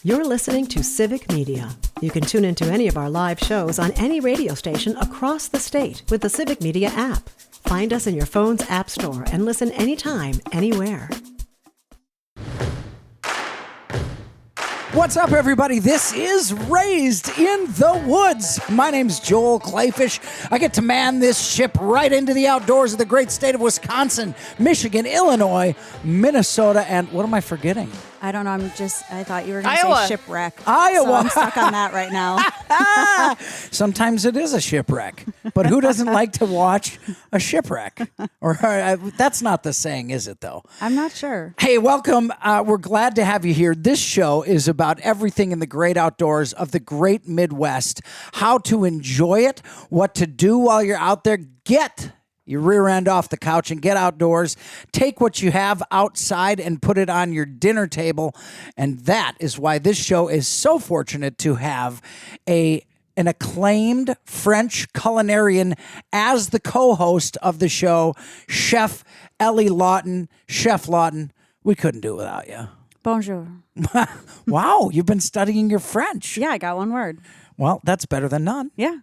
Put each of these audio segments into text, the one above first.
You're listening to Civic Media. You can tune into any of our live shows on any radio station across the state with the Civic Media app. Find us in your phone's app store and listen anytime, anywhere. What's up, everybody? This is Raised in the Woods. My name's Joel Kleefisch. I get to man this ship right into the outdoors of the great state of Wisconsin, Michigan, Illinois, Minnesota, and what am I forgetting? I don't know. I thought you were going to say shipwreck. Iowa. So I'm stuck on that right now. Sometimes it is a shipwreck, but who doesn't like to watch a shipwreck? Or that's not the saying, is it, though? I'm not sure. Hey, welcome. We're glad to have you here. This show is about everything in the great outdoors of the great Midwest, how to enjoy it, what to do while you're out there. Get your rear end off the couch and get outdoors. Take what you have outside and put it on your dinner table. And that is why this show is so fortunate to have an acclaimed French culinarian as the co-host of the show, Chef Ellie Lawton. Chef Lawton, we couldn't do it without you. Bonjour. Wow, you've been studying your French. Yeah, I got one word. Well, that's better than none. Yeah.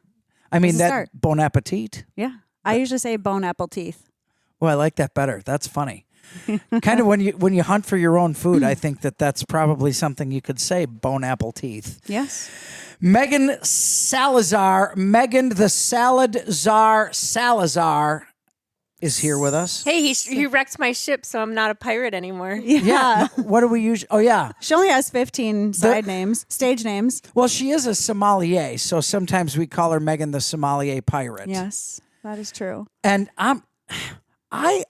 I mean, that start. Bon appetit. Yeah. I usually say bone apple teeth. Well, I like that better. That's funny. Kind of when you hunt for your own food, I think that's probably something you could say, bone apple teeth. Yes. Megan Salazar, Megan the Salad Czar Salazar is here with us. Hey, he wrecked my ship, so I'm not a pirate anymore. Yeah. What do we use? Oh, yeah. She only has 15 stage names. Well, she is a sommelier, so sometimes we call her Megan the Sommelier Pirate. Yes, that is true. And I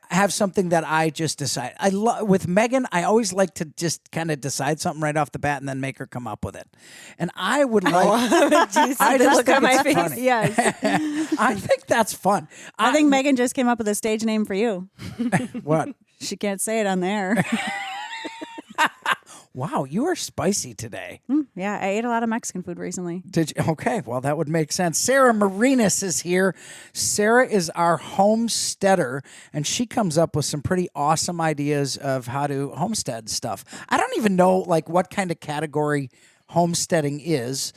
have something that I just decide. With Megan, I always like to just kind of decide something right off the bat and then make her come up with it. And I would like. I just think it's funny. Yes. I think that's fun. I think Megan just came up with a stage name for you. What? She can't say it on the air. Wow, you are spicy today. Yeah, I ate a lot of Mexican food recently. Did you? Okay, well, that would make sense. Sarah Marenes is here. Sarah is our homesteader, and she comes up with some pretty awesome ideas of how to homestead stuff. I don't even know what kind of category homesteading is,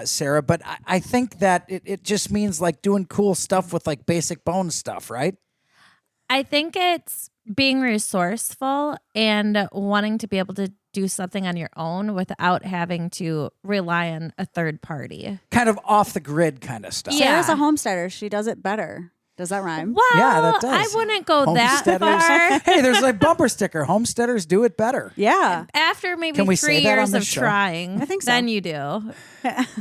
Sarah, but I think that it just means doing cool stuff with basic bone stuff, right? I think it's being resourceful and wanting to be able to do something on your own without having to rely on a third party. Kind of off the grid kind of stuff. Yeah. Sarah's a homesteader. She does it better. Does that rhyme? Well, yeah, that does. I wouldn't go that far. Hey, there's bumper sticker. Homesteaders do it better. Yeah. After maybe Can we 3 say that on years the of show? trying, I think so. then you do.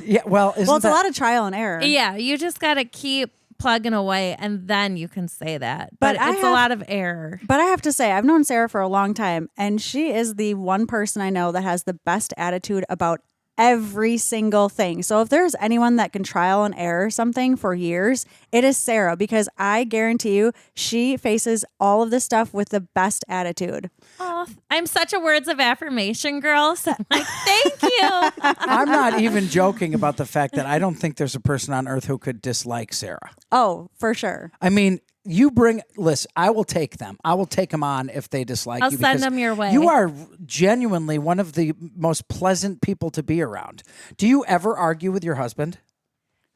Yeah, well, It's a lot of trial and error. Yeah, you just got to keep plugging away, and then you can say that. But But it's a lot of error. But I have to say, I've known Sarah for a long time, and she is the one person I know that has the best attitude about every single thing. So if there's anyone that can trial and error something for years, it is Sarah, because I guarantee you she faces all of this stuff with the best attitude. Oh, I'm such a words of affirmation girl. So I'm like, thank you. I'm not even joking about the fact that I don't think there's a person on earth who could dislike Sarah. Oh, for sure. I mean, listen, I will take them. I will take them on if they dislike I'll you. send them your way. You are genuinely one of the most pleasant people to be around. Do you ever argue with your husband?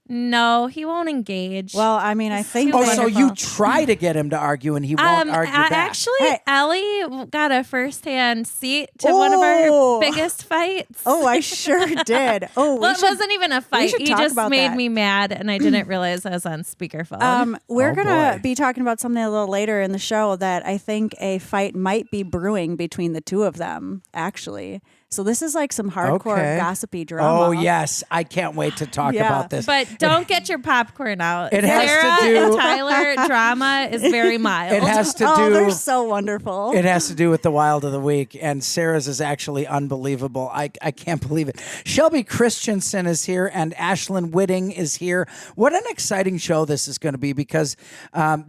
No, he won't engage. Well, I mean, I think. too Oh, so wonderful. you try to get him to argue and he won't argue back. Actually, Hey. Ellie got a first-hand seat to one of our biggest fights. Oh, I sure did. Oh, Well, it wasn't even a fight. should He talk just about made that. me mad, and I didn't realize I was on speakerphone. We're Oh, gonna boy. be talking about something a little later in the show that I think a fight might be brewing between the two of them, actually. So this is some hardcore Okay. gossipy drama. Oh, yes. I can't wait to talk Yeah. about this. But don't get your popcorn out. It has to Sarah do- and Tyler drama is very mild. It has to Oh, do. they're so wonderful. It has to do with the wild of the week, and Sarah's is actually unbelievable. I can't believe it. Shelby Christensen is here, and Ashlyn Whitting is here. What an exciting show this is going to be, because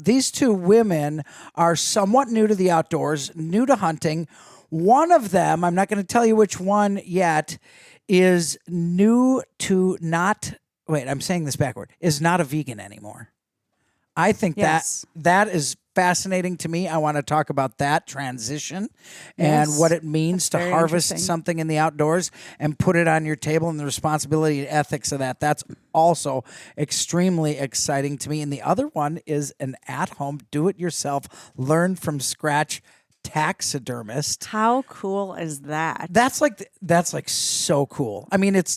these two women are somewhat new to the outdoors, new to hunting. One of them, I'm not going to tell you which one yet, is new to not, wait, I'm saying this backward, is not a vegan anymore. I think Yes. that is fascinating to me. I want to talk about that transition and what it means to very harvest interesting. something in the outdoors and put it on your table and the responsibility and ethics of that. That's also extremely exciting to me. And the other one is an at-home, do-it-yourself, learn from scratch taxidermist. How cool is that? That's like so cool. I mean, it's.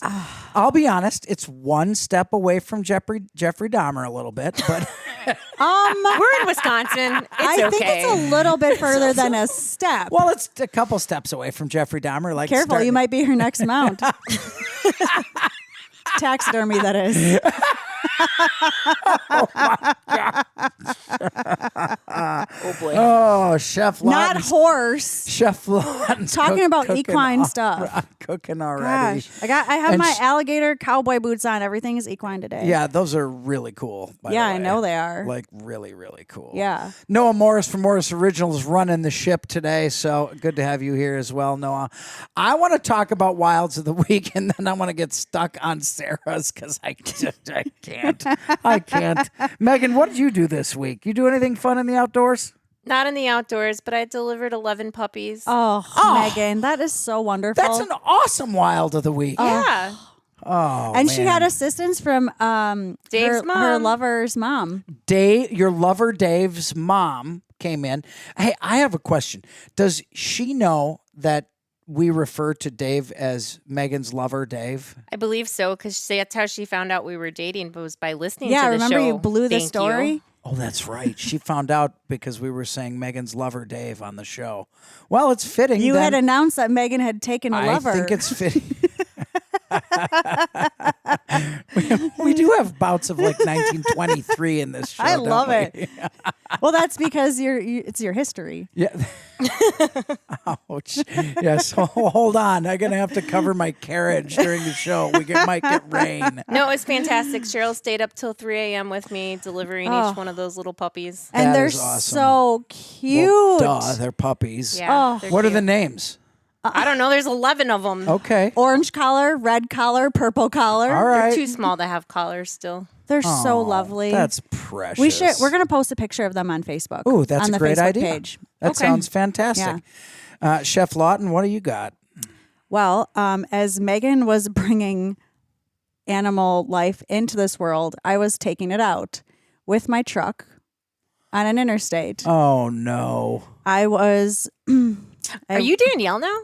I'll be honest. It's one step away from Jeffrey Dahmer a little bit, but We're in Wisconsin. It's I okay. think it's a little bit further than a step. well, it's a couple steps away from Jeffrey Dahmer. Like, Careful, starting- you might be her next mount. Taxidermy, that is. Oh boy. Oh, Chef Not Lawton's, horse. Chef Lawton's Talking about cooking equine stuff. Cooking already. Gosh, I have And my sh- alligator cowboy boots on. Everything is equine today. Yeah, those are really cool. By Yeah, the I way. know they are. Like really, really cool. Yeah. Noah Morris from Morris Originals running the ship today. So good to have you here as well, Noah. I want to talk about Wilds of the Week, and then I want to get stuck on Sarah's because I can't. I can't. Megan, what did you do this week? You do anything fun in the outdoors? Not in the outdoors, but I delivered 11 puppies. Oh, Megan, that is so wonderful. That's an awesome Wild of the Week. Yeah. Oh, and she man. had assistance from Dave's her mom. lover's mom. Dave, your lover Dave's mom came in. Hey, I have a question. Does she know that we refer to Dave as Megan's lover, Dave? I believe so, because that's how she found out we were dating, but was by listening Yeah, to the remember show. you blew the Thank story? you. Oh, that's right. She found out because we were saying Megan's lover, Dave, on the show. Well, it's fitting. You then. had announced that Megan had taken a lover. I think it's fitting. we do have bouts of like 1923 in this show. I don't love we? it. Well, that's because it's your history. Yeah. Ouch. Yes. Hold on. I'm going to have to cover my carriage during the show. Might get rain. No, it was fantastic. Cheryl stayed up till 3 a.m. with me, delivering each one of those little puppies. And That they're is awesome. so cute. Well, duh, they're puppies. Yeah. Oh. they're What are cute. the names? I don't know. There's 11 of them. Okay. Orange collar, red collar, purple collar. All They're right. too small to have collars still. They're so lovely. That's precious. We're going to post a picture of them on Facebook. Ooh, that's on a the great Facebook idea. page. That Okay. sounds fantastic. Chef Lawton, what do you got? Well, as Megan was bringing animal life into this world, I was taking it out with my truck on an interstate. Oh, no. I was. Are you Danielle now?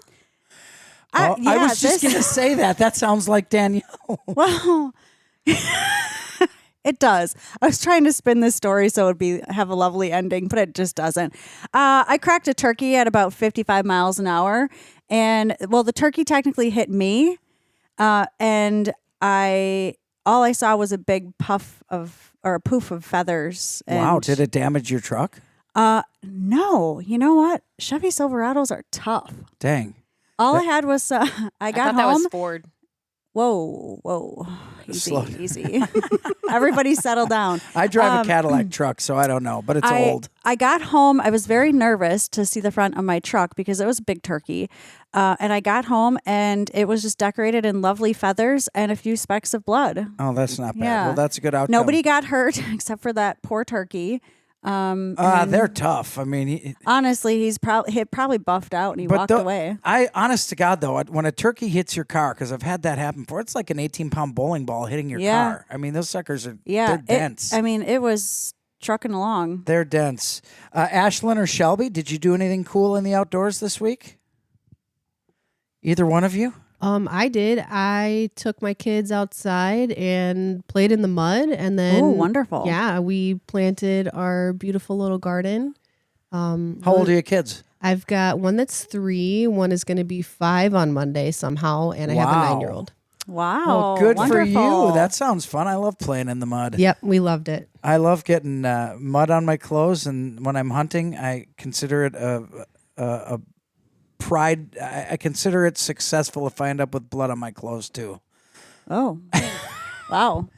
I yeah, was just going to say that. That sounds like Danielle. Well, it does. I was trying to spin this story so it would have a lovely ending, but it just doesn't. I cracked a turkey at about 55 miles an hour, and the turkey technically hit me, and all I saw was a big poof of feathers. And, Wow. Did it damage your truck? No. You know what? Chevy Silverados are tough. Dang. All I had was I I got thought that home. was Ford. Whoa. Slow- Easy. Everybody settle down. I drive a Cadillac truck, so I don't know, but it's old. I got home. I was very nervous to see the front of my truck because it was a big turkey. And I got home and it was just decorated in lovely feathers and a few specks of blood. Oh, that's not bad. Yeah. Well, that's a good outcome. Nobody got hurt except for that poor turkey. They're tough. I mean, Honestly, he probably buffed out and he walked away. Honest to God, though, when a turkey hits your car, because I've had that happen before, it's like an 18-pound bowling ball hitting your Yeah. car. I mean, those suckers are Yeah, they're dense. it was trucking along. They're dense. Ashlyn or Shelby, did you do anything cool in the outdoors this week? Either one of you? I did. I took my kids outside and played in the mud, and then Oh, wonderful. Yeah, we planted our beautiful little garden. How old are your kids? I've got one that's 3, one is going to be 5 on Monday somehow, and I have a Wow. 9-year-old. Wow. Well, good for you. wonderful. That sounds fun. I love playing in the mud. Yep, we loved it. I love getting mud on my clothes, and when I'm hunting, I consider it a pride. I consider it successful if I end up with blood on my clothes too. Oh. Wow.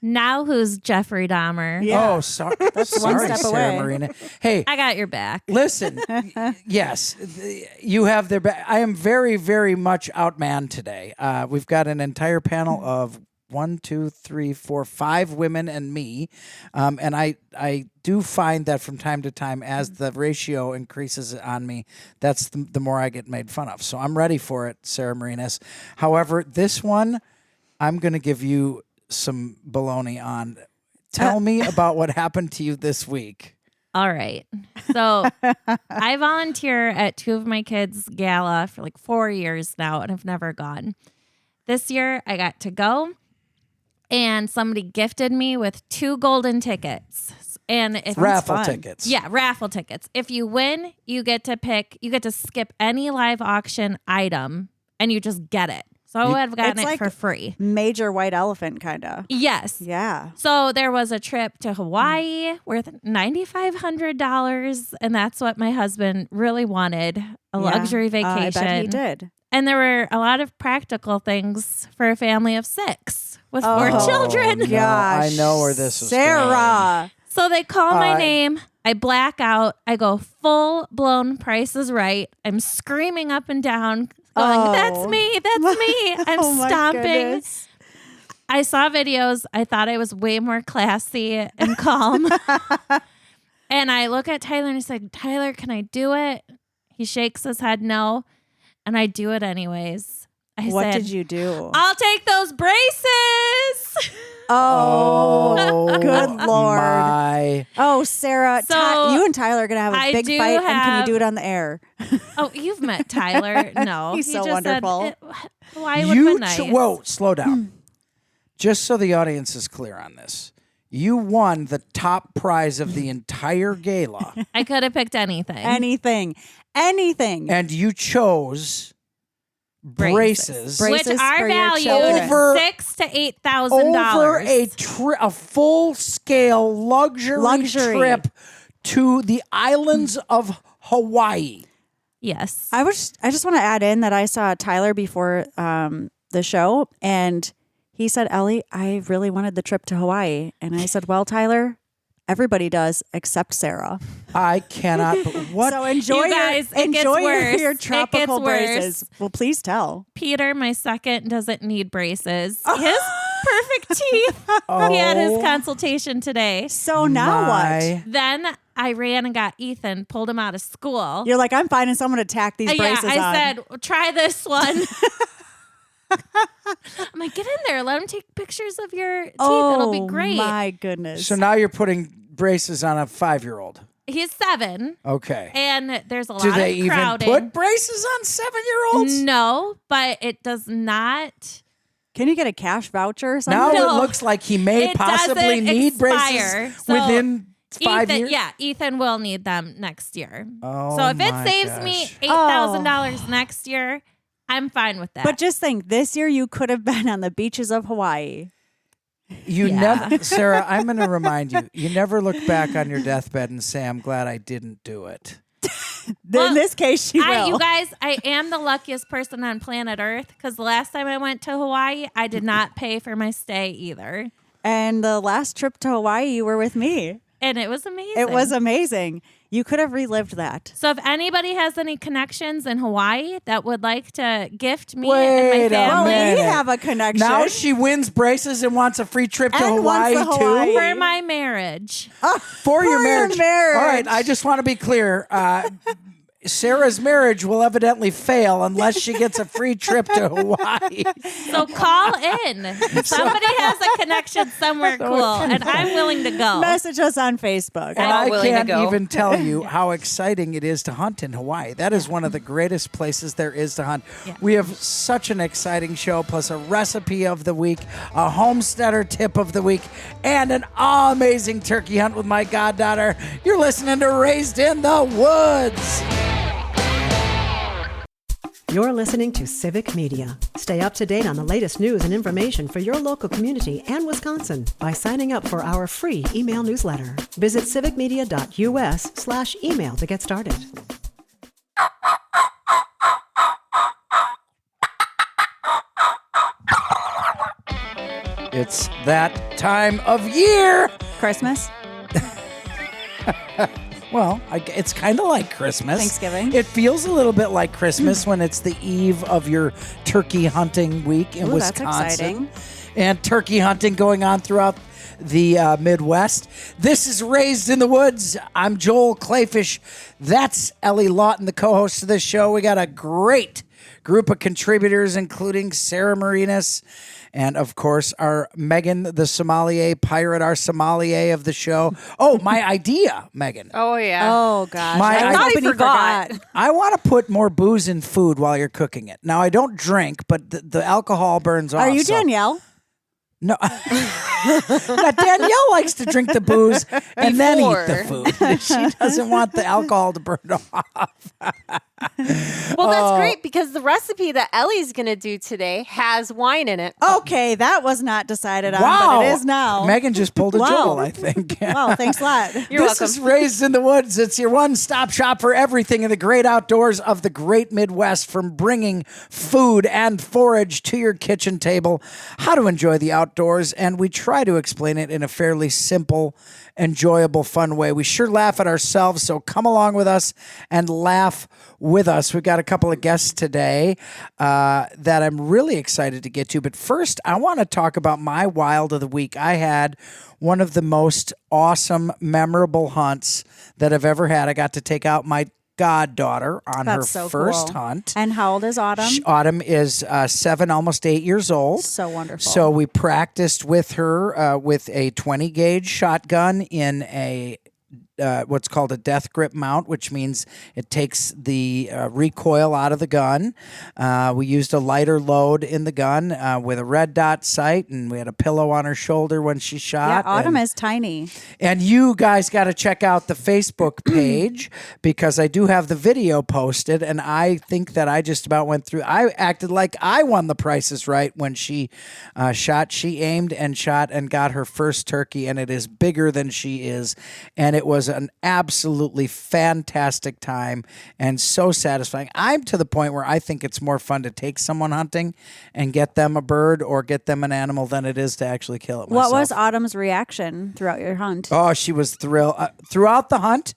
Now who's Jeffrey Dahmer? Yeah. Oh, sorry. That's one sorry, step Sarah away. Marina. Hey, I got your back. listen. Yes, you have their back. I am very, very much outmanned today. We've got an entire panel of 1, 2, 3, 4, 5 women and me. And I do find that from time to time, as the ratio increases on me, that's the more I get made fun of. So I'm ready for it, Sarah Marenes. However, this one, I'm going to give you some baloney on. Tell me about what happened to you this week. All right. So I volunteer at 2 of my kids' gala for like 4 years now, and I've never gone. This year I got to go, and somebody gifted me with 2 golden tickets. And it's raffle tickets. Yeah, raffle tickets. If you win, you get to skip any live auction item, and you just get it. So I've gotten it for free. Major white elephant, kind of. Yes. Yeah. So there was a trip to Hawaii worth $9,500, and that's what my husband really wanted, a luxury vacation. I bet he did. And there were a lot of practical things for a family of 6 with 4 children. No, I know where this is Sarah. So they call my name. I black out. I go full-blown Price is Right. I'm screaming up and down, going, that's me. I'm stomping. Goodness. I saw videos. I thought I was way more classy and calm. And I look at Tyler and I said, Tyler, can I do it? He shakes his head no. And I do it anyways. What did you do? I'll take those braces. Oh, good Lord. My. Oh, Sarah, So, you and Tyler are going to have a big fight, and can you do it on the air? Oh, you've met Tyler. No. He's he so just wonderful. Said, why would be nice? Whoa, slow down. Just so the audience is clear on this. You won the top prize of the entire gala. I could have picked anything. Anything. And you chose braces. Which Braces are for your valued children. $6,000 to $8,000 over a full-scale luxury trip to the islands of Hawaii. Yes. I just want to add in that I saw Tyler before the show, and he said, Ellie, I really wanted the trip to Hawaii. And I said, well, Tyler, everybody does except Sarah. I cannot. What? So enjoy You guys, it gets worse. your It tropical gets worse. braces. Well, please tell. Peter, my second, doesn't need braces. His perfect teeth. He had his consultation today. So now what? Then I ran and got Ethan, pulled him out of school. You're like, I'm finding someone to tack these braces on. I said, try this one. I'm like, get in there. Let him take pictures of your teeth. It'll be great. My goodness. So now you're putting braces on a 5-year-old. He's 7. Okay. And there's a lot Do of they even crowding. put braces on 7-year-olds? No, but it does not. Can you get a cash voucher or something? Now No. it looks like he may It possibly doesn't need expire. braces So within 5 Ethan, years. yeah, Ethan will need them next year. Oh, so if it my saves me gosh. $8,000 next year, I'm fine with that. But just think, this year you could have been on the beaches of Hawaii. You never, Sarah, I'm going to remind you, you never look back on your deathbed and say, I'm glad I didn't do it. In this case, she will. You guys, I am the luckiest person on planet Earth because the last time I went to Hawaii, I did not pay for my stay either. And the last trip to Hawaii, you were with me. And it was amazing. It was amazing. You could have relived that. So if anybody has any connections in Hawaii that would like to gift me Wait and my a family minute. We have a connection. Now she wins braces and wants a free trip to And Hawaii, wants the Hawaii. too? for my marriage. For your your marriage. marriage. All right, I just want to be clear. Sarah's marriage will evidently fail unless she gets a free trip to Hawaii. So call in. Somebody has a connection somewhere cool, and I'm willing to go. Message us on Facebook. And I willing to can't go. even tell you how exciting it is to hunt in Hawaii. That is one of the greatest places there is to hunt. Yeah. We have such an exciting show, plus a recipe of the week, a homesteader tip of the week, and an amazing turkey hunt with my goddaughter. You're listening to Raised in the Woods. You're listening to Civic Media. Stay up to date on the latest news and information for your local community and Wisconsin by signing up for our free email newsletter. Visit civicmedia.us/email to get started. It's that time of year. Christmas? Well, it's kind of like Christmas. Thanksgiving. It feels a little bit like Christmas when it's the eve of your turkey hunting week in Wisconsin. That's exciting. And turkey hunting going on throughout the Midwest. This is Raised in the Woods. I'm Joel Kleefisch. That's Ellie Lawton, the co-host of this show. We got a great group of contributors, including Sarah Marenes, and of course our Megan, the sommelier pirate, our sommelier of the show. Oh, my idea, Megan. Oh, yeah. Oh, gosh. I thought he forgot. I want to put more booze in food while you're cooking it. Now, I don't drink, but the alcohol burns off. Are you Danielle? No. Now, Danielle likes to drink the booze and then eat the food. She doesn't want the alcohol to burn off. Well, that's great because the recipe that Ellie's going to do today has wine in it. Okay, that was not decided on, Wow. but it is now. Megan just pulled a Wow. Joel, I think. Wow, thanks a lot. You're This welcome. is Raised in the Woods. It's your one-stop shop for everything in the great outdoors of the great Midwest, from bringing food and forage to your kitchen table, how to enjoy the outdoors, and we try to explain it in a fairly simple, enjoyable, fun way. We sure laugh at ourselves, so come along with us and laugh with us. We've got a couple of guests today that I'm really excited to get to, but first, I want to talk about my wild of the week. I had one of the most awesome, memorable hunts that I've ever had. I got to take out my goddaughter on That's her so first cool. hunt. And how old is Autumn? Autumn is 7, almost 8 years old. So wonderful. So we practiced with her with a 20 gauge shotgun in a what's called a death grip mount, which means it takes the recoil out of the gun. We used a lighter load in the gun with a red dot sight, and we had a pillow on her shoulder when she shot. yeah, Autumn and, is tiny. and you guys got to check out the Facebook page because I do have the video posted, and I think that I just about went through. I acted like I won the prices right when she shot. She aimed and shot and got her first turkey, and it is bigger than she is, and it was an absolutely fantastic time and so satisfying. I'm to the point where I think it's more fun to take someone hunting and get them a bird or get them an animal than it is to actually kill it myself. What was Autumn's reaction throughout your hunt? Oh, she was thrilled. Throughout the hunt,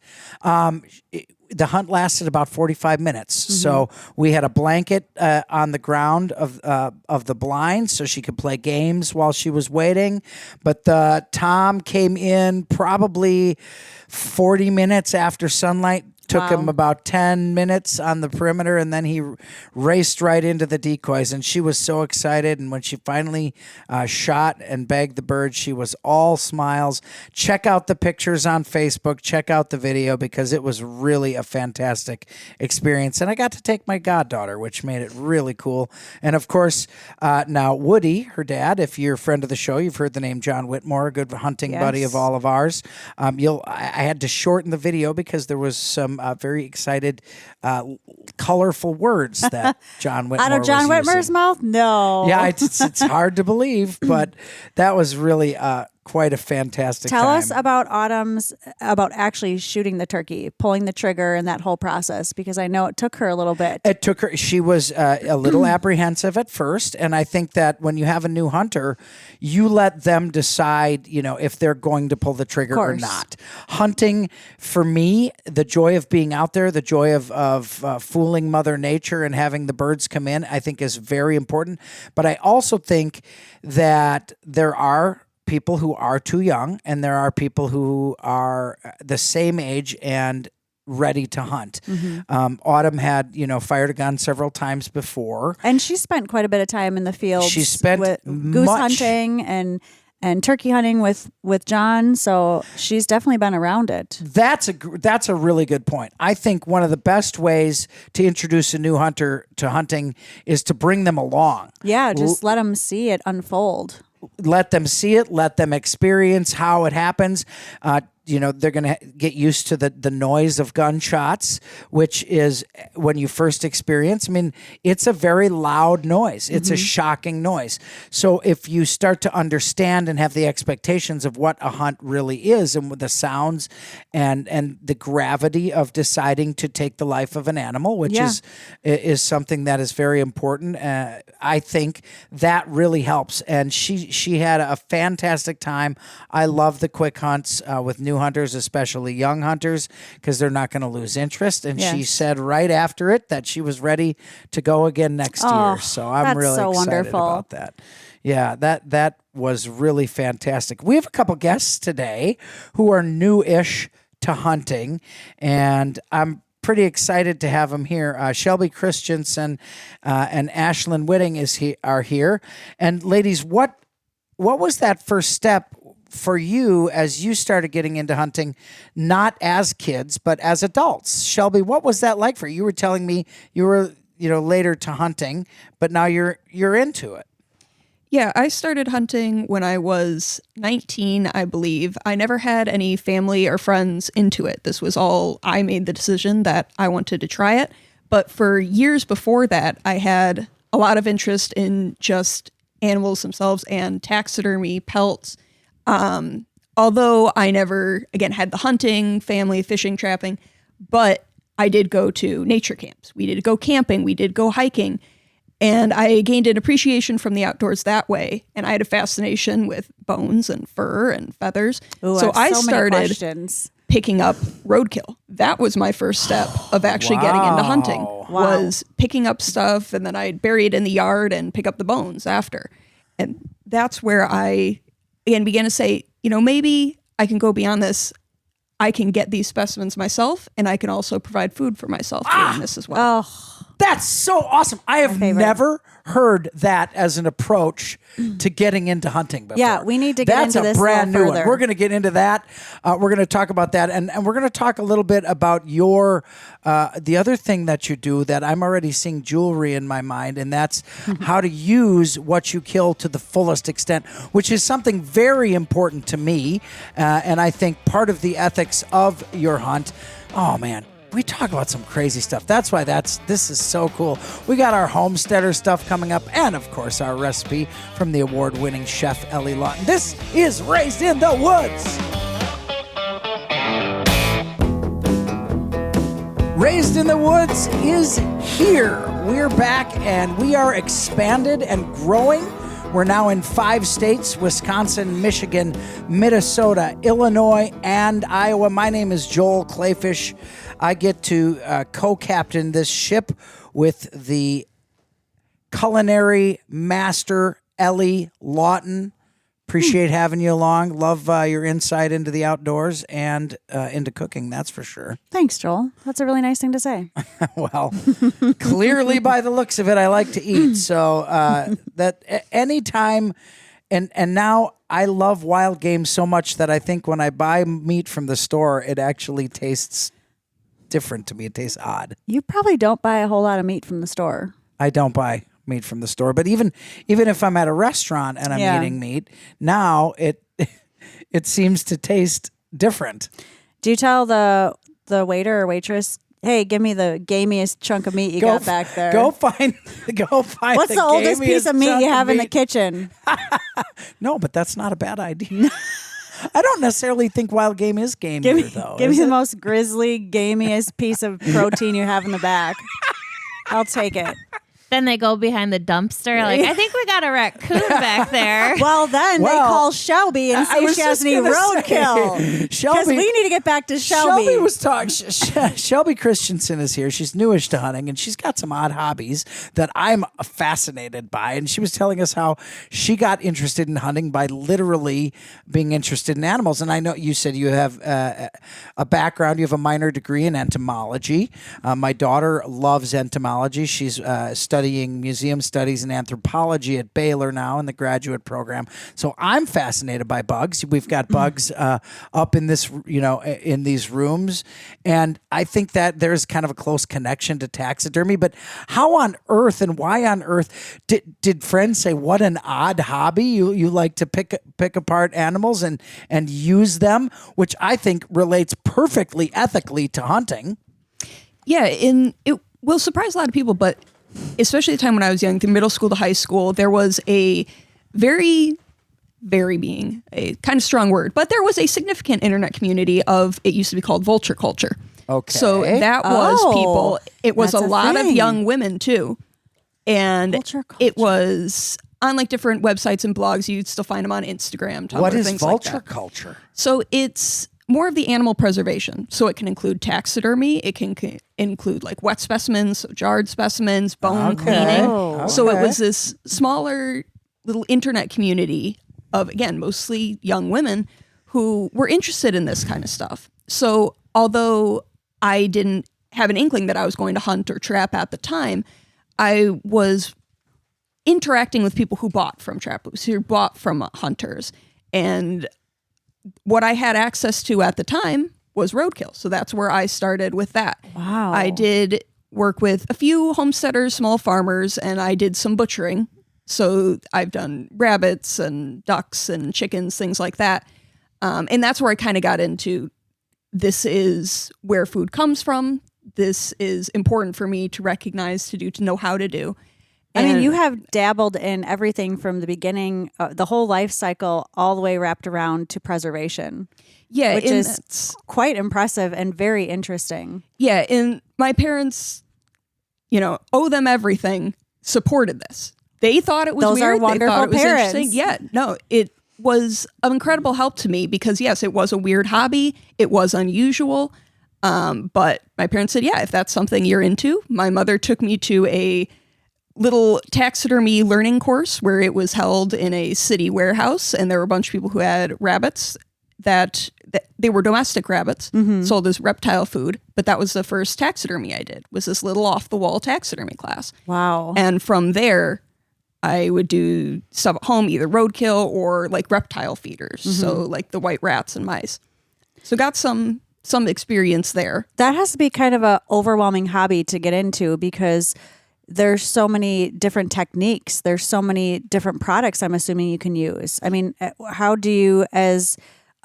the hunt lasted about 45 minutes. So we had a blanket on the ground of the blind so she could play games while she was waiting. But Tom came in probably 40 minutes after sunlight. Took him about 10 minutes on the perimeter, and then he raced right into the decoys, and she was so excited. And when she finally shot and bagged the bird, she was all smiles. Check out the pictures on Facebook. Check out the video because it was really a fantastic experience. And I got to take my goddaughter, which made it really cool. And of course, now Woody, her dad, if you're a friend of the show, you've heard the name John Whitmore, a good hunting buddy of all of ours. I had to shorten the video because there was some very excited, colorful words that John Whitmore Out of John was Whitmer's using. mouth? No. Yeah, it's hard to believe, but that was really quite a fantastic Tell time. us about about actually shooting the turkey, pulling the trigger, and that whole process, because I know it took her a little bit. It took her. She was a little apprehensive at first, and I think that when you have a new hunter, you let them decide, if they're going to pull the trigger or not. Hunting, for me, the joy of being out there, the joy of fooling Mother Nature and having the birds come in, I think is very important. But I also think that there are people who are too young, and there are people who are the same age and ready to hunt. Autumn had, fired a gun several times before. And she spent quite a bit of time in the field. She spent with goose hunting and turkey hunting with John, so she's definitely been around it. That's a really good point. I think one of the best ways to introduce a new hunter to hunting is to bring them along. Yeah, just let them see it unfold. Let them see it. Let them experience how it happens. They're going to get used to the noise of gunshots, which is when you first experience. I mean, it's a very loud noise. It's a shocking noise. So if you start to understand and have the expectations of what a hunt really is, and with the sounds and the gravity of deciding to take the life of an animal, which is something that is very important, I think that really helps. And she had a fantastic time. I love the quick hunts with new new hunters, especially young hunters, because they're not going to lose interest. And she Yes. said right after it that she was ready to go again next year. So I'm that's really so excited wonderful. about that. Yeah, that was really fantastic. We have a couple guests today who are new-ish to hunting, and I'm pretty excited to have them here. Shelby Christensen and Ashlyn Whitting are here. And ladies, what was that first step for you as you started getting into hunting, not as kids, but as adults? Shelby, what was that like for you? You were telling me you were, later to hunting, but now you're into it. Yeah, I started hunting when I was 19, I believe. I never had any family or friends into it. This was all, I made the decision that I wanted to try it. But for years before that, I had a lot of interest in just animals themselves and taxidermy, pelts. Although I never, again, had the hunting, family, fishing, trapping, but I did go to nature camps. We did go camping. We did go hiking. And I gained an appreciation from the outdoors that way. And I had a fascination with bones and fur and feathers. Ooh, so I have so many started questions. picking up roadkill. That was my first step of actually getting into hunting, was picking up stuff. And then I'd bury it in the yard and pick up the bones after. And that's where I, again, began to say, maybe I can go beyond this. I can get these specimens myself, and I can also provide food for myself doing this as well. Oh, That's so awesome. I have never heard that as an approach to getting into hunting before. Yeah, we need to get That's into this a brand a new little one. further. We're going to get into that. We're going to talk about that. And we're going to talk a little bit about your, the other thing that you do that I'm already seeing jewelry in my mind, and that's how to use what you kill to the fullest extent, which is something very important to me. And I think part of the ethics of your hunt. Oh, man. We talk about some crazy stuff. That's why this is so cool. We got our homesteader stuff coming up, and of course our recipe from the award-winning chef Ellie Lawton. This is Raised in the Woods. Raised in the Woods is here. We're back, and we are expanded and growing. We're now in 5 states: Wisconsin, Michigan, Minnesota, Illinois, and Iowa. My name is Joel Kleefisch. I get to co-captain this ship with the culinary master, Ellie Lawton. Appreciate having you along. Love your insight into the outdoors and into cooking, that's for sure. Thanks, Joel. That's a really nice thing to say. Well, clearly by the looks of it, I like to eat. So that anytime, and now I love wild game so much that I think when I buy meat from the store, it actually tastes different to me. It tastes odd. You probably don't buy a whole lot of meat from the store. I don't buy meat from the store, but even if I'm at a restaurant and I'm eating meat, now it seems to taste different. Do you tell the waiter or waitress, "Hey, give me the gamiest chunk of meat you got back there"? Go find. What's the oldest piece of meat you have in the kitchen? No, but that's not a bad idea. I don't necessarily think wild game is game though. Give me the most grisly, gamiest piece of protein you have in the back. I'll take it. Then they go behind the dumpster. Like, I think we got a raccoon back there. Well, then they call Shelby and see if she has any roadkill. Because we need to get back to Shelby. Shelby was talking. Shelby Christensen is here. She's newish to hunting, and she's got some odd hobbies that I'm fascinated by. And she was telling us how she got interested in hunting by literally being interested in animals. And I know you said you have a background. You have a minor degree in entomology. My daughter loves entomology. She's studying museum studies and anthropology at Baylor now in the graduate program. So I'm fascinated by bugs. We've got bugs up in this, in these rooms. And I think that there's kind of a close connection to taxidermy. But how on earth and why on earth did friends say, what an odd hobby? You like to pick apart animals and use them, which I think relates perfectly ethically to hunting. Yeah, it will surprise a lot of people, but especially the time when I was young, the middle school to high school, there was a very being a kind of strong word, but there was a significant internet community of, it used to be called vulture culture. Okay. So that was people, it was a that's a lot of thing. young women too. And Vulture culture. it was on like different websites and blogs. You'd still find them on Instagram, Tumblr, What is things vulture like that. culture? So it's more of the animal preservation. So it can include taxidermy. It can include like wet specimens, so jarred specimens, bone cleaning. Oh. So it was this smaller little internet community of, again, mostly young women who were interested in this kind of stuff. So although I didn't have an inkling that I was going to hunt or trap at the time, I was interacting with people who bought from trappers, who bought from hunters. And what I had access to at the time was roadkill. So that's where I started with that. Wow. I did work with a few homesteaders, small farmers, and I did some butchering. So I've done rabbits and ducks and chickens, things like that. And that's where I kind of got into, this is where food comes from. This is important for me to recognize, to do, to know how to do. I mean, And- you have dabbled in everything from the beginning, the whole life cycle, all the way wrapped around to preservation. Yeah, which and is that's- quite impressive and very interesting. Yeah, and my parents, owe them everything, supported this. They thought it was Those are weird. They wonderful thought it was parents. interesting. Yeah, no, it was of incredible help to me because, yes, it was a weird hobby. It was unusual. But my parents said, yeah, if that's something you're into. My mother took me to a little taxidermy learning course where it was held in a city warehouse, and there were a bunch of people who had rabbits that they were domestic rabbits, sold as reptile food. But that was the first taxidermy I did, was this little off-the-wall taxidermy class. Wow. And from there, I would do stuff at home, either roadkill or like reptile feeders. So like the white rats and mice. So got some experience there. That has to be kind of a overwhelming hobby to get into because there's so many different techniques. There's so many different products I'm assuming you can use. I mean, how do you, as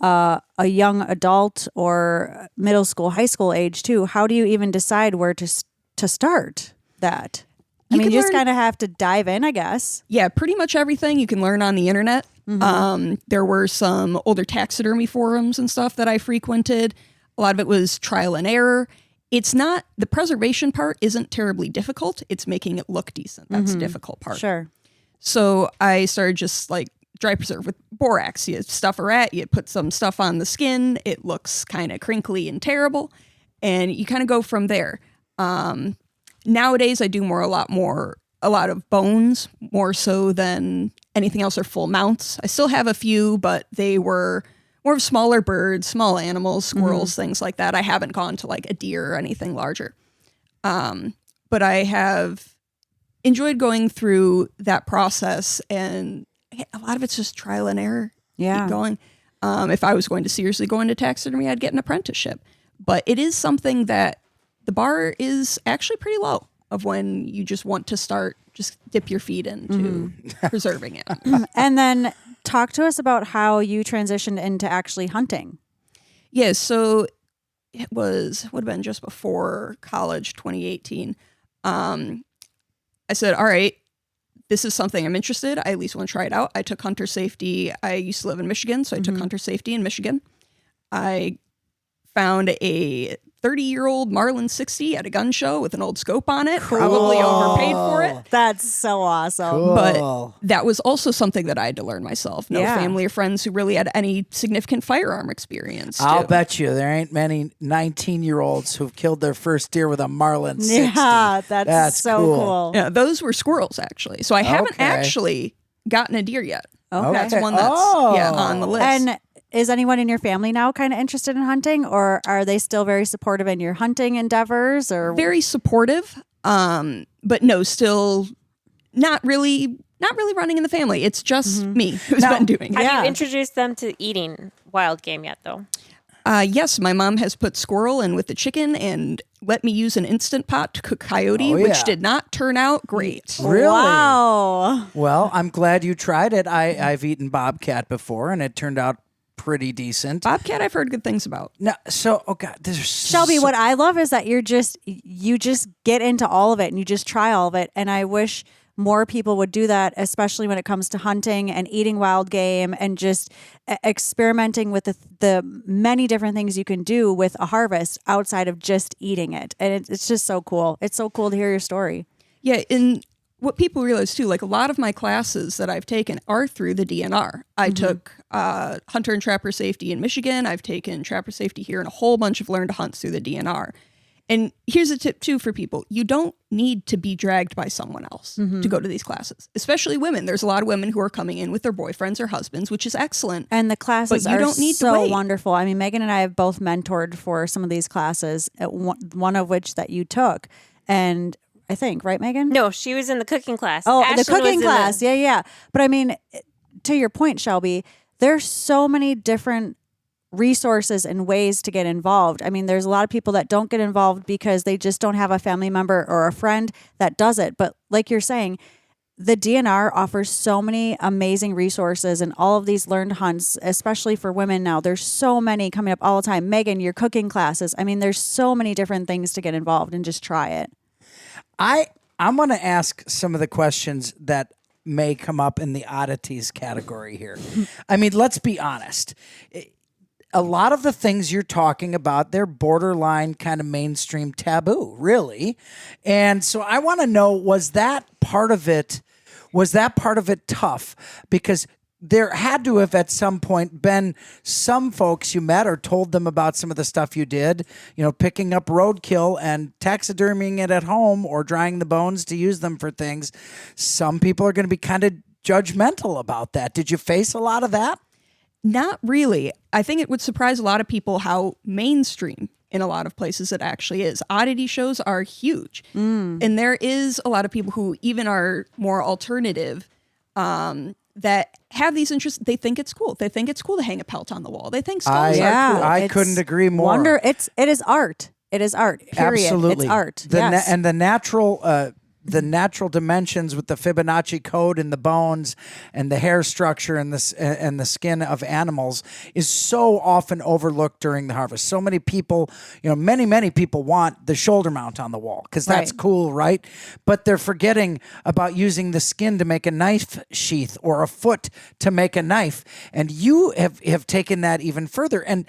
a young adult or middle school, high school age too, how do you even decide where to start that? You You can just learn- kind of have to dive in, I guess. Yeah, pretty much everything you can learn on the internet. There were some older taxidermy forums and stuff that I frequented. A lot of it was trial and error. It's not, the preservation part isn't terribly difficult. It's making it look decent. That's the difficult part. Sure. So I started just like dry preserve with borax. You stuff a rat, you put some stuff on the skin. It looks kind of crinkly and terrible. And you kind of go from there. Nowadays I do a lot of bones, more so than anything else, or full mounts. I still have a few, but they were more of smaller birds, small animals, squirrels, things like that. I haven't gone to like a deer or anything larger. But I have enjoyed going through that process, and a lot of it's just trial and error. Yeah. Keep going. If I was going to seriously go into taxidermy, I'd get an apprenticeship. But it is something that the bar is actually pretty low of when you just want to start, just dip your feet into preserving it. And then talk to us about how you transitioned into actually hunting. Yeah, so it would have been just before college, 2018. I said, all right, this is something I'm interested. I at least want to try it out. I took hunter safety. I used to live in Michigan, so I took hunter safety in Michigan. I found a 30-year-old Marlin 60 at a gun show with an old scope on it. Probably overpaid for it. That's so awesome. But that was also something that I had to learn myself. No Yeah. family or friends who really had any significant firearm experience. I'll too. bet you there ain't many 19-year-olds who've killed their first deer with a Marlin 60. Yeah, that's so cool. Yeah, those were squirrels, actually. So I haven't Okay. actually gotten a deer yet. Okay. That's one that's on the list. And is anyone in your family now kind of interested in hunting, or are they still very supportive in your hunting endeavors? Or very supportive, but no, still not really running in the family. It's just me who's been doing it. Have you introduced them to eating wild game yet, though? Yes, my mom has put squirrel in with the chicken and let me use an Instant Pot to cook coyote, which did not turn out great. Really? Wow. Well, I'm glad you tried it. I've eaten bobcat before, and it turned out pretty decent. Bobcat, I've heard good things about. No, so God, there's Shelby, what I love is that you just get into all of it and you just try all of it. And I wish more people would do that, especially when it comes to hunting and eating wild game and just experimenting with the many different things you can do with a harvest outside of just eating it. And it's just so cool. It's so cool to hear your story. Yeah, and what people realize too, like a lot of my classes that I've taken are through the DNR. I took hunter and trapper safety in Michigan. I've taken trapper safety here and a whole bunch of learn to hunts through the DNR. And here's a tip too for people. You don't need to be dragged by someone else to go to these classes, especially women. There's a lot of women who are coming in with their boyfriends or husbands, which is excellent. And the classes But you are don't need to so wait. wonderful. I mean, Megan and I have both mentored for some of these classes, one of which that you took. And I think, right, Megan? No, she was in the cooking class. Oh, Ashlyn the was cooking in class. Yeah. But I mean, to your point, Shelby, there's so many different resources and ways to get involved. I mean, there's a lot of people that don't get involved because they just don't have a family member or a friend that does it. But like you're saying, the DNR offers so many amazing resources and all of these learned hunts, especially for women now. There's so many coming up all the time. Megan, your cooking classes. I mean, there's so many different things to get involved and just try it. I'm going to ask some of the questions that may come up in the oddities category here. I mean, let's be honest. A lot of the things you're talking about, they're borderline kind of mainstream taboo, really. And so I want to know, was that part of it tough? Because there had to have at some point been some folks you met or told them about some of the stuff you did, picking up roadkill and taxidermying it at home or drying the bones to use them for things. Some people are going to be kind of judgmental about that. Did you face a lot of that? Not really. I think it would surprise a lot of people how mainstream in a lot of places it actually is. Oddity shows are huge. And there is a lot of people who even are more alternative that have these interests. They think it's cool. They think it's cool to hang a pelt on the wall. They think skulls are cool. I couldn't agree more. It is art. It is art. Period. Absolutely. It's art. And the natural dimensions with the Fibonacci code in the bones and the hair structure and the skin of animals is so often overlooked during the harvest. So many people, many people want the shoulder mount on the wall because that's cool, right? But they're forgetting about using the skin to make a knife sheath or a foot to make a knife. And you have taken that even further. And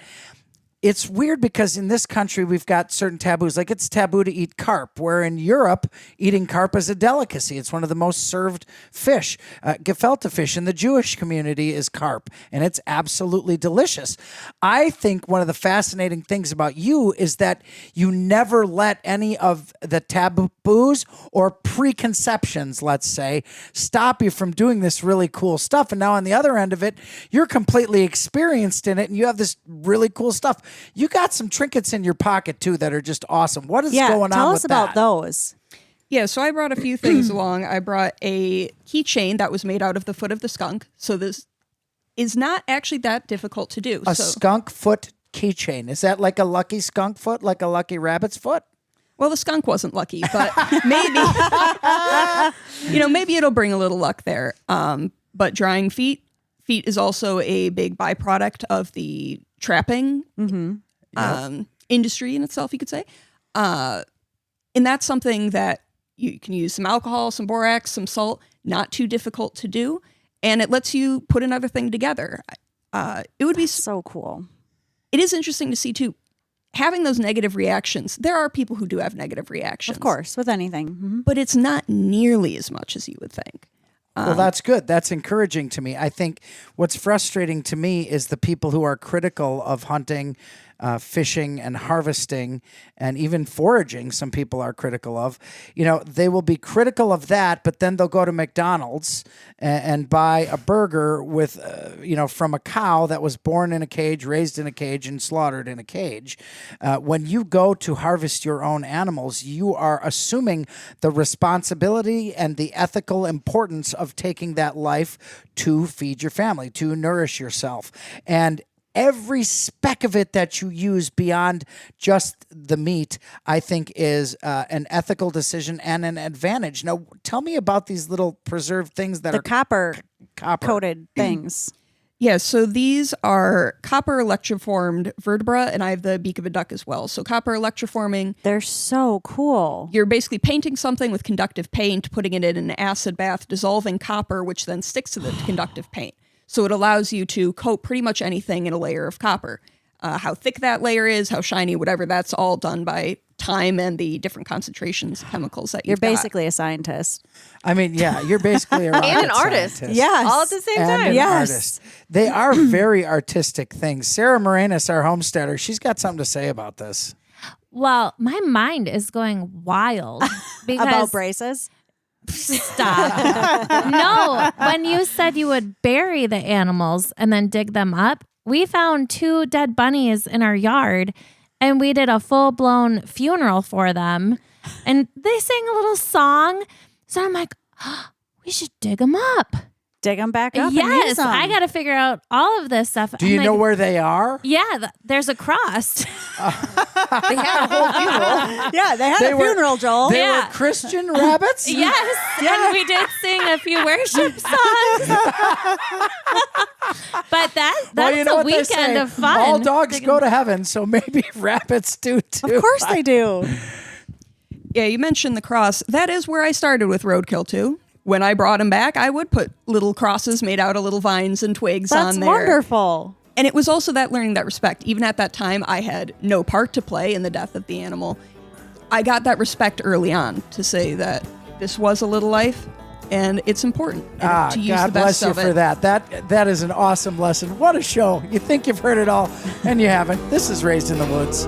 it's weird because in this country, we've got certain taboos. Like it's taboo to eat carp, where in Europe, eating carp is a delicacy. It's one of the most served fish. Gefilte fish in the Jewish community is carp, and it's absolutely delicious. I think one of the fascinating things about you is that you never let any of the taboos or preconceptions, let's say, stop you from doing this really cool stuff. And now on the other end of it, you're completely experienced in it, and you have this really cool stuff. You got some trinkets in your pocket too that are just awesome. What is going on with that? Tell us about those. Yeah, so I brought a few things along. I brought a keychain that was made out of the foot of the skunk. So this is not actually that difficult to do. A skunk foot keychain. Is that like a lucky skunk foot, like a lucky rabbit's foot? Well, the skunk wasn't lucky, but maybe, maybe it'll bring a little luck there. But drying feet is also a big byproduct of the trapping industry in itself, you could say. And that's something that you can use some alcohol, some borax, some salt, not too difficult to do. And it lets you put another thing together. It would be so cool. It is interesting to see too, having those negative reactions. There are people who do have negative reactions. Of course, with anything. But it's not nearly as much as you would think. Well, that's good. That's encouraging to me. I think what's frustrating to me is the people who are critical of hunting, fishing, and harvesting, and even foraging. Some people are critical of. They will be critical of that, but then they'll go to McDonald's and buy a burger with, from a cow that was born in a cage, raised in a cage, and slaughtered in a cage. When you go to harvest your own animals, you are assuming the responsibility and the ethical importance of taking that life to feed your family, to nourish yourself. And every speck of it that you use beyond just the meat, I think, is an ethical decision and an advantage. Now, tell me about these little preserved things that The are copper-coated things. Yeah, so these are copper electroformed vertebra, and I have the beak of a duck as well. So copper electroforming. They're so cool. You're basically painting something with conductive paint, putting it in an acid bath, dissolving copper, which then sticks to the conductive paint. So it allows you to coat pretty much anything in a layer of copper. how thick that layer is, how shiny, whatever. That's all done by time and the different concentrations of chemicals that You're you've got. basically a scientist. I mean, yeah, you're basically a rocket And an artist. scientist. Yes. All at the same And time. an Yes. artist. They are very artistic things. Sarah Marenes, our homesteader, she's got something to say about this. Well, my mind is going wild because About braces? Stop. No, when you said you would bury the animals and then dig them up, we found 2 dead bunnies in our yard and we did a full-blown funeral for them. And they sang a little song. So I'm like, we should dig them up. Dig them back up and Yes, use 'em. I got to figure out all of this stuff. Do you I'm know like, where they are? Yeah, there's a cross. They had a whole funeral. Yeah, they had They a were- funeral, Joel. They Yeah. were Christian rabbits? Yes, and we did sing a few worship songs. But that's Well, you know a what they weekend say, of fun. all dogs go to heaven, so maybe rabbits do too. Of course they do. Yeah, you mentioned the cross. That is where I started with Roadkill too. When I brought him back, I would put little crosses made out of little vines and twigs That's on there. wonderful. And it was also that learning that respect. Even at that time, I had no part to play in the death of the animal. I got that respect early on to say that this was a little life and it's important and to use God the bless best you of for it. that is an awesome lesson. What a show. You think you've heard it all, and you haven't. This is Raised in the Woods.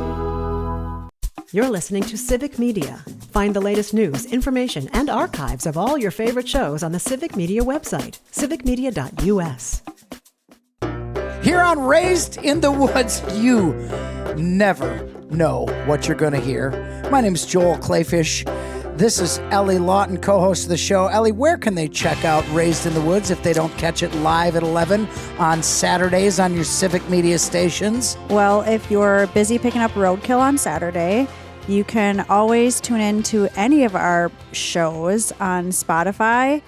You're listening to Civic Media. Find the latest news, information, and archives of all your favorite shows on the Civic Media website, civicmedia.us. Here on Raised in the Woods, you never know what you're going to hear. My name's Joel Kleefisch. This is Ellie Lawton, co-host of the show. Ellie, where can they check out Raised in the Woods if they don't catch it live at 11 on Saturdays on your Civic Media stations? Well, if you're busy picking up Roadkill on Saturday, you can always tune in to any of our shows on Spotify,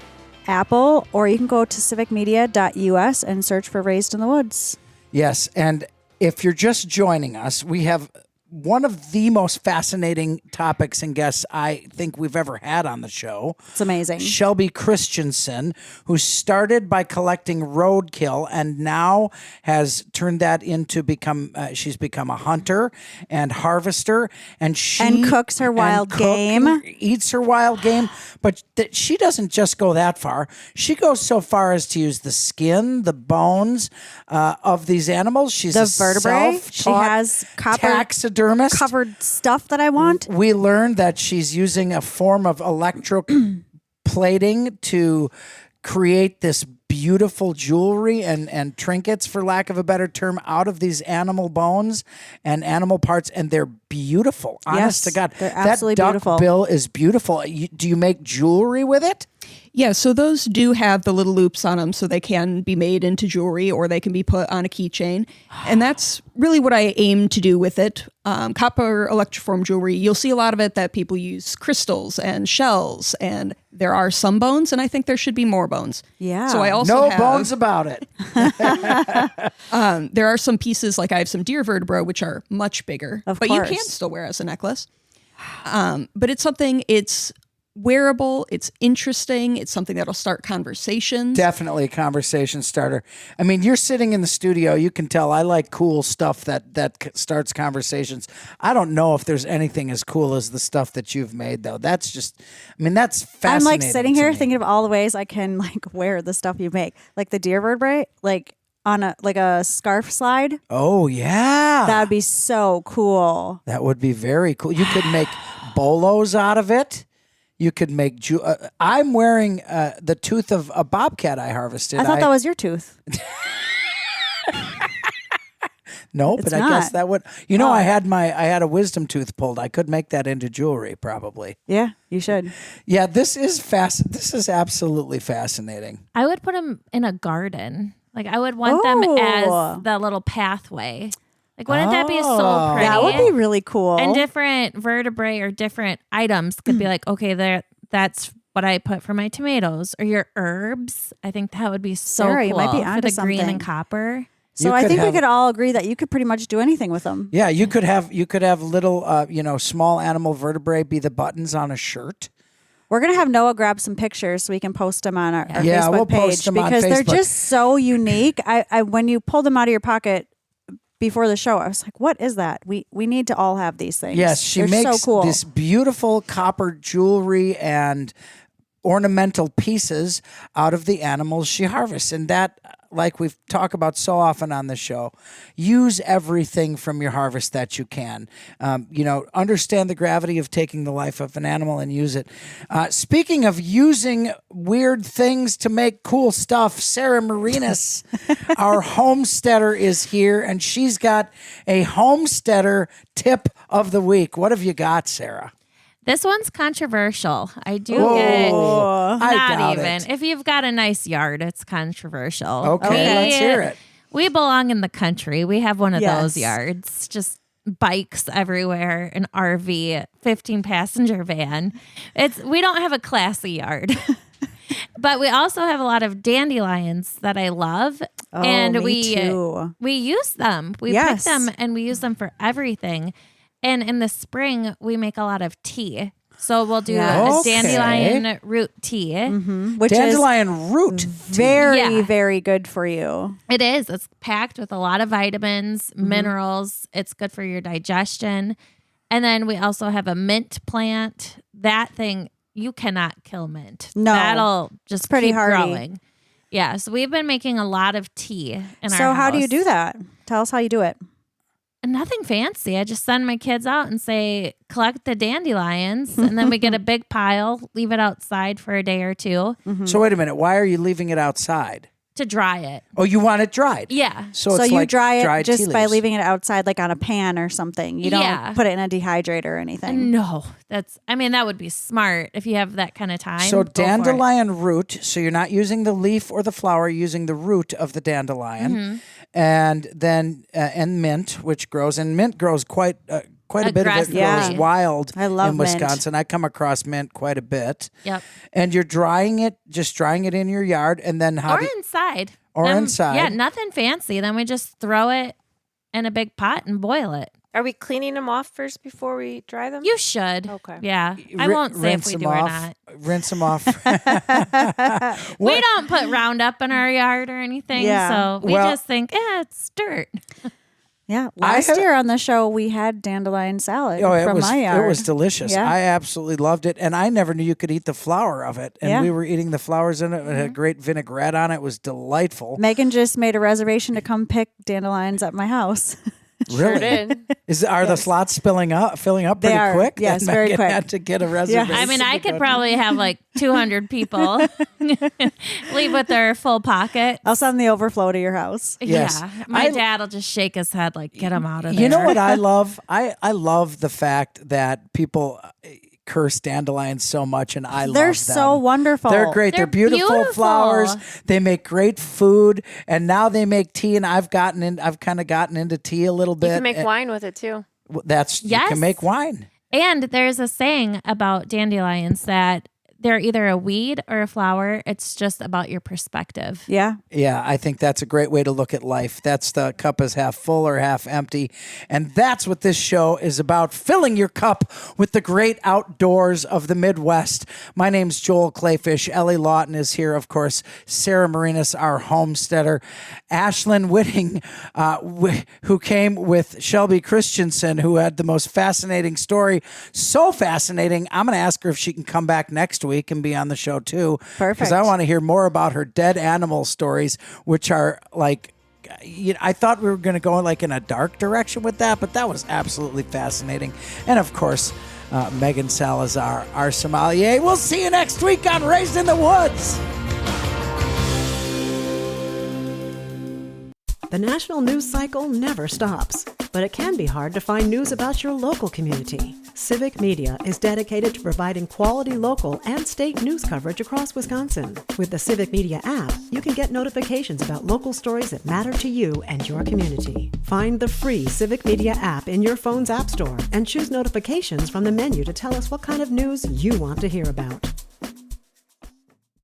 Apple, or you can go to civicmedia.us and search for Raised in the Woods. Yes, and if you're just joining us, we have one of the most fascinating topics and guests I think we've ever had on the show. It's amazing. Shelby Christensen, who started by collecting roadkill and now has turned that into she's become a hunter and harvester, and she And cooks her wild game. eats her wild game. But she doesn't just go that far. She goes so far as to use the skin, the bones of these animals. She's The a vertebrae. She self-taught has taxidermist. covered stuff that I want. We learned that she's using a form of electroplating to create this beautiful jewelry and trinkets, for lack of a better term, out of these animal bones and animal parts, and they're beautiful. Honest Yes, to God, they're absolutely that duck beautiful. bill is beautiful. Do you make jewelry with it? Yeah, so those do have the little loops on them so they can be made into jewelry or they can be put on a keychain. And that's really what I aim to do with it. Copper electroform jewelry, you'll see a lot of it that people use crystals and shells, and there are some bones, and I think there should be more bones. Yeah. So I also No have, bones about it. there are some pieces, like I have some deer vertebra, which are much bigger, Of but you course. can still wear as a necklace. But it's something, it's wearable, it's interesting, it's something that'll start conversations. Definitely a conversation starter. I mean, you're sitting in the studio. You can tell I like cool stuff that starts conversations. I don't know if there's anything as cool as the stuff that you've made, though. That's just, I mean, that's I'm fascinating. like sitting to here me. thinking of all the ways I can like wear the stuff you make, like the deer vertebrae, like on a scarf slide. Oh yeah, That'd be so cool. that would be very cool. You could make bolos out of it. You could make. I'm wearing the tooth of a bobcat I harvested. I thought that was your tooth. No, It's but I guess not. that would. You know, I had a wisdom tooth pulled. I could make that into jewelry, probably. Yeah, you should. Yeah, this is This is absolutely fascinating. I would put them in a garden. Like I would want them Oh. as the little pathway. Like wouldn't that be so Oh. pretty? That would be really cool. And different vertebrae or different items could be like, okay, that's what I put for my tomatoes or your herbs. I think that would be so Sarah, cool you might be for onto the green something. and copper. So You I could think we have- could all agree that you could pretty much do anything with them. Yeah, you could have little small animal vertebrae be the buttons on a shirt. We're gonna have Noah grab some pictures so we can post them on our Yeah, Facebook we'll page post them on because they're Facebook. just so unique. I when you pull them out of your pocket, before the show. I was like, what is that? We need to all have these things. Yes, she They're makes so cool. this beautiful copper jewelry and ornamental pieces out of the animals she harvests. And that, like we've talked about so often on the show, use everything from your harvest that you can. Understand the gravity of taking the life of an animal and use it. Speaking of using weird things to make cool stuff, Sarah Marenes, our homesteader, is here, and she's got a homesteader tip of the week. What have you got, Sarah? This one's controversial. I do Oh, get I not doubt even. it. If you've got a nice yard, it's controversial. Okay, let's hear it. We belong in the country. We have one of Yes. those yards. Just bikes everywhere, an RV, 15-passenger van. We don't have a classy yard. But we also have a lot of dandelions that I love. And me too. we use them. We pick Yes. them and we use them for everything. And in the spring, we make a lot of tea. So we'll do Yes. a dandelion root tea. Which Dandelion root. is very, Yeah. very good for you. It is. It's packed with a lot of vitamins, minerals. It's good for your digestion. And then we also have a mint plant. That thing, you cannot kill mint. No. That'll just pretty keep hardy. growing. Yeah. So we've been making a lot of tea in our So how do you house. do that? Tell us how you do it. Nothing fancy. I just send my kids out and say, collect the dandelions. And then we get a big pile, leave it outside for a day or two So wait a minute. Why are you leaving it outside? to dry it. Oh, you want it dried? Yeah. So So it's you like dry it dried just tea by leaves. leaving it outside, like on a pan or something. You don't Yeah. put it in a dehydrator or anything. No, that would be smart if you have that kind of time. So Go for it. dandelion root. So you're not using the leaf or the flower, you're using the root of the dandelion, Mm-hmm. and then and mint, which grows, and mint grows quite a bit of it Aggressively. grows Yeah. wild I love in mint. Wisconsin. I come across mint quite a bit. Yep. And you're drying it in your yard, and then how Or do inside. Or inside. Yeah, nothing fancy. Then we just throw it in a big pot and boil it. Are we cleaning them off first before we dry them? You should. Okay. Yeah. I ri- won't say if rinse we them do or off, not. Rinse them off. We don't put Roundup in our yard or anything. Yeah. So we Well- just think, it's dirt. Yeah. I Last have- year on the show, we had dandelion salad Oh, it from was my yard. it was delicious. Yeah. I absolutely loved it, and I never knew you could eat the flour of it. And Yeah. we were eating the flowers in it. It had great vinaigrette on it. It was delightful. Megan just made a reservation to come pick dandelions at my house. Sure Really? did. Are the slots filling up They pretty are. quick? Yes, That very Megan quick. had to get a reservation. I mean, I to could go probably have like 200 people leave with their full pocket. I'll send the overflow to your house. Yes. Yeah. My I- dad will just shake his head like, get them out of to. there. You know what I love? I love the fact that people curse dandelions so much, and I love them. They're so wonderful. They're great. They're They're beautiful, beautiful. flowers. They make great food, and now they make tea. And I've kind of gotten into tea a little bit. You can make wine with it too. You Yes. can make wine. And there's a saying about dandelions that they're either a weed or a flower. It's just about your perspective. Yeah. Yeah, I think that's a great way to look at life. That's the cup is half full or half empty. And that's what this show is about, filling your cup with the great outdoors of the Midwest. My name's Joel Kleefisch. Ellie Lawton is here, of course. Sarah Marenes, our homesteader. Ashlyn Whitting, who came with Shelby Christensen, who had the most fascinating story. So fascinating, I'm going to ask her if she can come back next week and be on the show too. Perfect. Because I want to hear more about her dead animal stories, which are like, I thought we were going to go like in a dark direction with that, but that was absolutely fascinating. And of course, Megan Salazar, our sommelier. We'll see you next week on Raised in the Woods. The national news cycle never stops, but it can be hard to find news about your local community. Civic Media is dedicated to providing quality local and state news coverage across Wisconsin. With the Civic Media app, you can get notifications about local stories that matter to you and your community. Find the free Civic Media app in your phone's app store and choose notifications from the menu to tell us what kind of news you want to hear about.